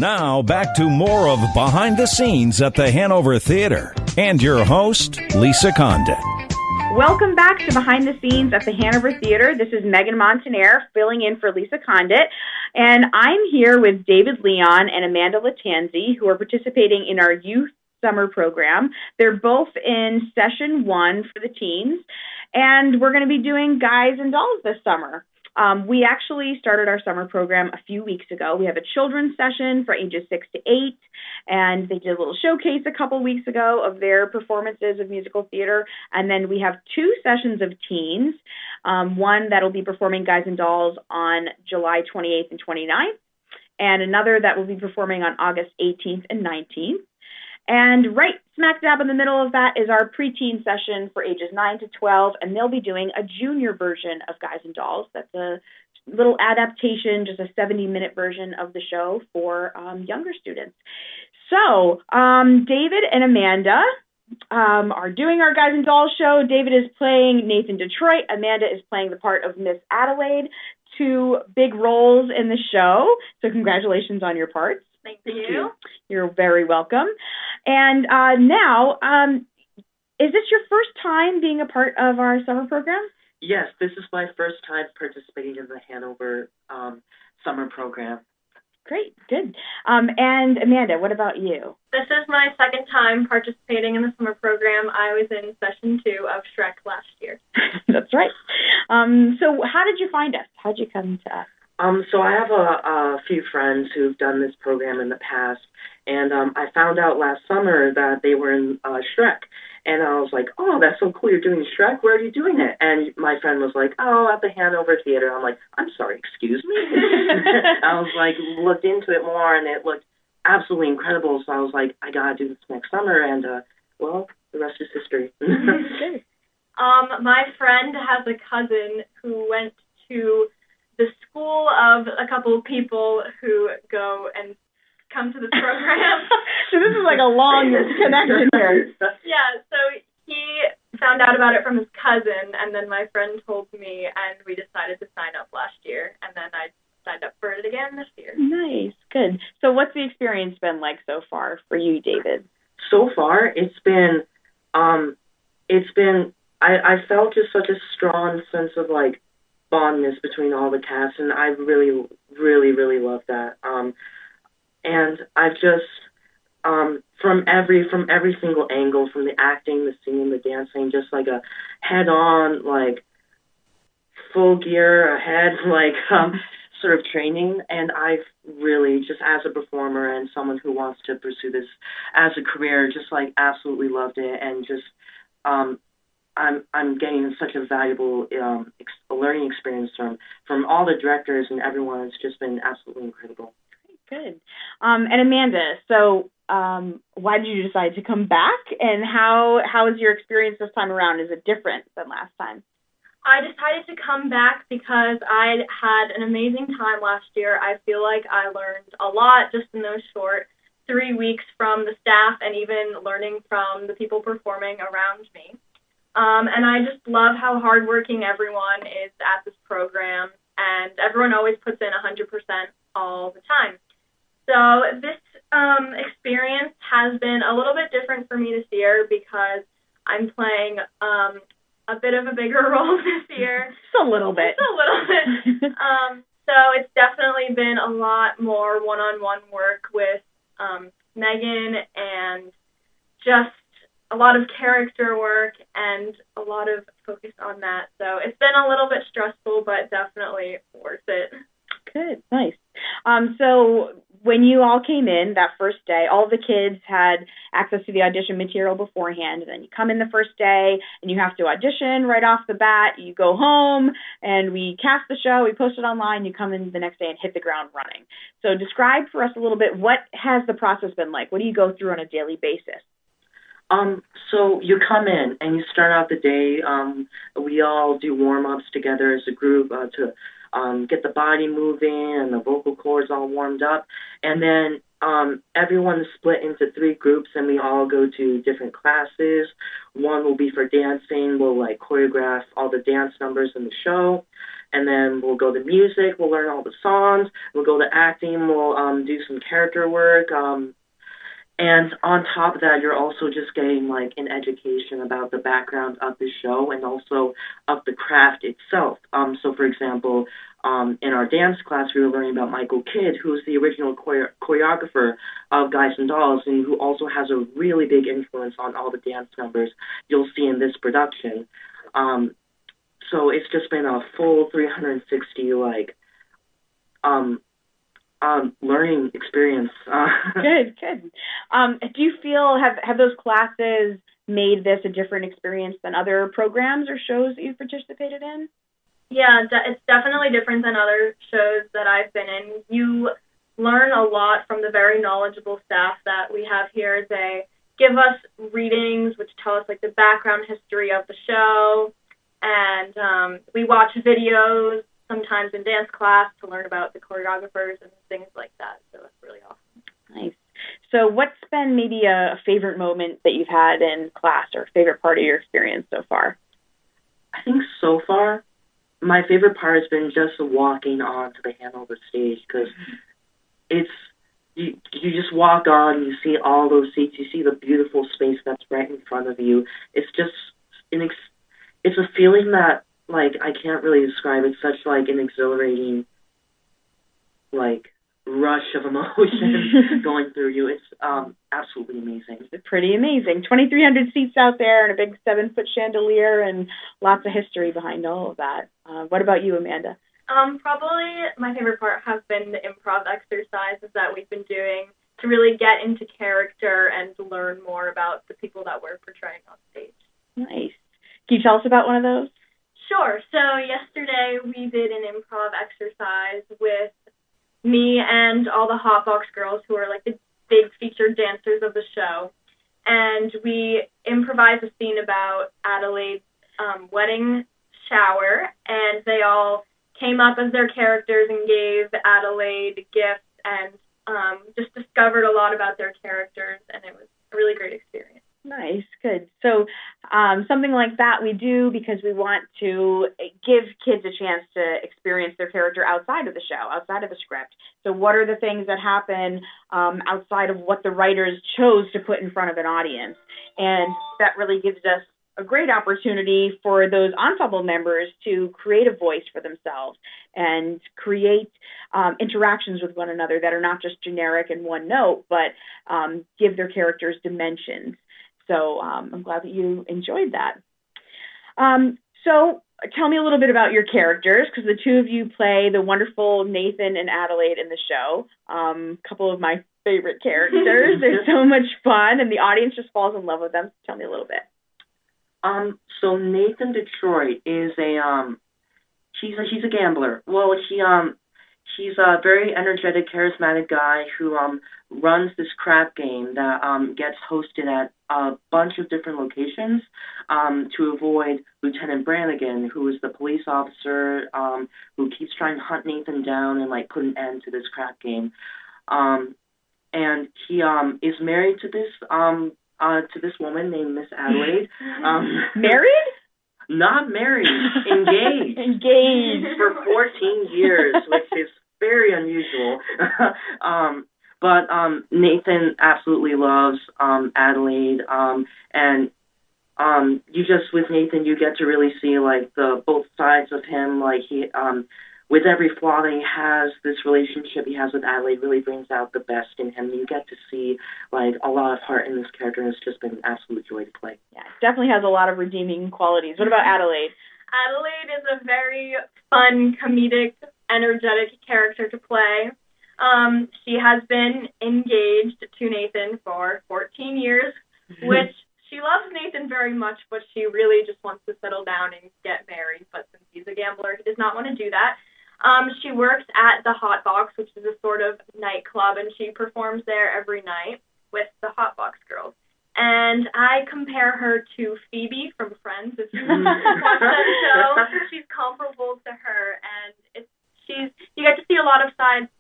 Now, back to more of Behind the Scenes at the Hanover Theater. And your host, Lisa Condit. Welcome back to Behind the Scenes at the Hanover Theater. This is Meghan Montaner filling in for Lisa Condit. And I'm here with David Leon and Amanda Latanzi, who are participating in our youth summer program. They're both in session 1 for the teens. And we're going to be doing Guys and Dolls this summer. We actually started our summer program a few weeks ago. We have a children's session for ages 6 to 8, and they did a little showcase a couple weeks ago of their performances of musical theater. And then we have 2 sessions of teens, one that will be performing Guys and Dolls on July 28th and 29th, and another that will be performing on August 18th and 19th. And right smack dab in the middle of that is our preteen session for ages 9 to 12, and they'll be doing a junior version of Guys and Dolls. That's a little adaptation, just a 70-minute version of the show for younger students. So David and Amanda are doing our Guys and Dolls show. David is playing Nathan Detroit. Amanda is playing the part of Miss Adelaide. 2 big roles in the show, so congratulations on your parts. Thank you. You're very welcome. And now, is this your first time being a part of our summer program? Yes, this is my first time participating in the Hanover summer program. Great, good. And Amanda, what about you? This is my second time participating in the summer program. I was in session 2 of Shrek last year. That's right. So how did you find us? How did you come to us? So I have a few friends who've done this program in the past, and I found out last summer that they were in Shrek, and I was like, oh, that's so cool, you're doing Shrek, where are you doing it? And my friend was like, oh, at the Hanover Theater. I'm like, I'm sorry, excuse me? I was like, looked into it more, and it looked absolutely incredible, so I was like, I gotta do this next summer, and well, the rest is history. My friend has a cousin who went to the school of a couple of people who go and come to this program. So this is like a long connection here. Yeah, so he found out about it from his cousin, and then my friend told me, and we decided to sign up last year, and then I signed up for it again this year. Nice, good. So what's the experience been like so far for you, David? So far, it's been, I felt just such a strong sense of like bondness between all the cast, and I really, really, really love that. And I've just, from every single angle, from the acting, the singing, the dancing, just like a head-on, like full gear ahead, like sort of training. And I've really, just as a performer and someone who wants to pursue this as a career, just like absolutely loved it, and just I'm getting such a valuable learning experience from all the directors and everyone. It's just been absolutely incredible. Good. And Amanda, so why did you decide to come back, and how is your experience this time around? Is it different than last time? I decided to come back because I had an amazing time last year. I feel like I learned a lot just in those short 3 weeks from the staff, and even learning from the people performing around me. And I just love how hardworking everyone is at this program, and everyone always puts in 100% all the time. So this experience has been a little bit different for me this year because I'm playing a bit of a bigger role this year. Just a little bit. Just a little bit. So it's definitely been a lot more one-on-one work with Meghan, and just a lot of character work and a lot of focus on that. So it's been a little bit stressful, but definitely worth it. Good, nice. So when you all came in that first day, all the kids had access to the audition material beforehand, and then you come in the first day and you have to audition right off the bat. You go home and we cast the show, we post it online, you come in the next day and hit the ground running. So describe for us a little bit, what has the process been like? What do you go through on a daily basis? So you come in and you start out the day. We all do warm-ups together as a group to get the body moving and the vocal cords all warmed up. And then everyone is split into 3 groups, and we all go to different classes. One will be for dancing. We'll like choreograph all the dance numbers in the show. And then we'll go to music, we'll learn all the songs, we'll go to acting, we'll do some character work. And on top of that, you're also just getting like an education about the background of the show and also of the craft itself. So for example, in our dance class, we were learning about Michael Kidd, who is the original choreographer of Guys and Dolls, and who also has a really big influence on all the dance numbers you'll see in this production. So it's just been a full 360 learning experience. Good. Do you feel have those classes made this a different experience than other programs or shows that you've participated in? Yeah, it's definitely different than other shows that I've been in. You learn a lot from the very knowledgeable staff that we have here. They give us readings which tell us like the background history of the show, and we watch videos sometimes in dance class to learn about the choreographers and things like that. So it's really awesome. Nice. So what's been maybe a favorite moment that you've had in class or favorite part of your experience so far? I think so far, my favorite part has been just walking onto the Hanover stage, because it's you just walk on, you see all those seats, you see the beautiful space that's right in front of you. It's just it's a feeling that like I can't really describe. It's such like an exhilarating like rush of emotion going through you. It's absolutely amazing. It's pretty amazing. 2,300 seats out there and a big 7-foot chandelier and lots of history behind all of that. What about you, Amanda? Probably my favorite part has been the improv exercises that we've been doing to really get into character and to learn more about the people that we're portraying on stage. Nice. Can you tell us about one of those? Sure. So yesterday we did an improv exercise with me and all the Hotbox girls who are like the big featured dancers of the show. And we improvised a scene about Adelaide's wedding shower, and they all came up as their characters and gave Adelaide gifts and just discovered a lot about their characters, and it was a really great experience. Nice, good. So something like that we do because we want to give kids a chance to experience their character outside of the show, outside of the script. So what are the things that happen outside of what the writers chose to put in front of an audience? And that really gives us a great opportunity for those ensemble members to create a voice for themselves and create interactions with one another that are not just generic and one note, but give their characters dimensions. So I'm glad that you enjoyed that. So tell me a little bit about your characters, because the two of you play the wonderful Nathan and Adelaide in the show. A couple of my favorite characters. They're so much fun, and the audience just falls in love with them. Tell me a little bit. So Nathan Detroit is he's a gambler. Well, he's a very energetic, charismatic guy who runs this crap game that gets hosted at a bunch of different locations to avoid Lieutenant Brannigan, who is the police officer who keeps trying to hunt Nathan down and like put an end to this crap game. And he is married to this woman named Miss Adelaide. Married? Not married, engaged. Engaged. For 14 years, which is very unusual. But Nathan absolutely loves Adelaide, and you just, with Nathan, you get to really see, like, the both sides of him. Like, he, with every flaw that he has, this relationship he has with Adelaide really brings out the best in him. You get to see, like, a lot of heart in this character, and it's just been an absolute joy to play. Yeah, it definitely has a lot of redeeming qualities. What about Adelaide? Adelaide is a very fun, comedic, energetic character to play. She has been engaged to Nathan for 14 years, which she loves Nathan very much, but she really just wants to settle down and get married. But since he's a gambler, he does not want to do that. She works at the Hot Box, which is a sort of nightclub, and she performs there every night with the Hot Box girls. And I compare her to Phoebe from Friends. If you watch that show, she's comparable to her, and you get to see a lot of sides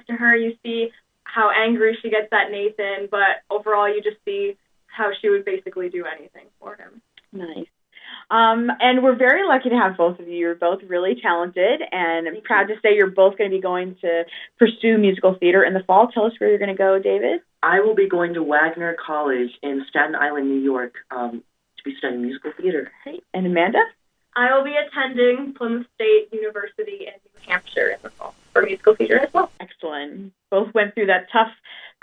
to her. You see how angry she gets at Nathan, but overall you just see how she would basically do anything for him. Nice. And we're very lucky to have both of you. You're both really talented, and I'm proud to say you're both going to be going to pursue musical theater in the fall. Tell us where you're going to go, David. I will be going to Wagner College in Staten Island, New York, to be studying musical theater. Great. And Amanda? I will be attending Plymouth State University in New Hampshire in the fall for musical theater as well. Excellent. Both went through that tough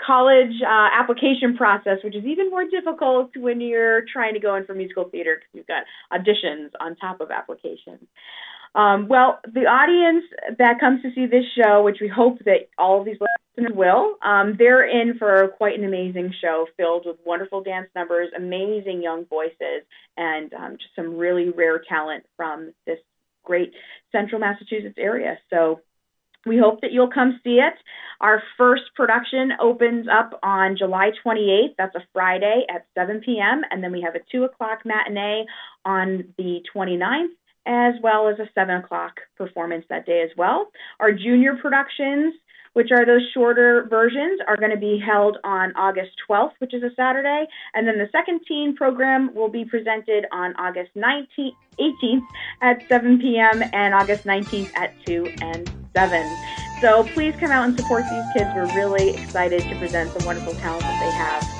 college application process, which is even more difficult when you're trying to go in for musical theater because you've got auditions on top of applications. Well, the audience that comes to see this show, which we hope that all of these listeners will, they're in for quite an amazing show filled with wonderful dance numbers, amazing young voices, and just some really rare talent from this great central Massachusetts area. So we hope that you'll come see it. Our first production opens up on July 28th. That's a Friday at 7 p.m. And then we have a 2 o'clock matinee on the 29th, as well as a 7 o'clock performance that day as well. Our junior productions, which are those shorter versions, are going to be held on August 12th, which is a Saturday. And then the second teen program will be presented on August 18th at 7 p.m. and August 19th at 2 and 7. So please come out and support these kids. We're really excited to present the wonderful talent that they have.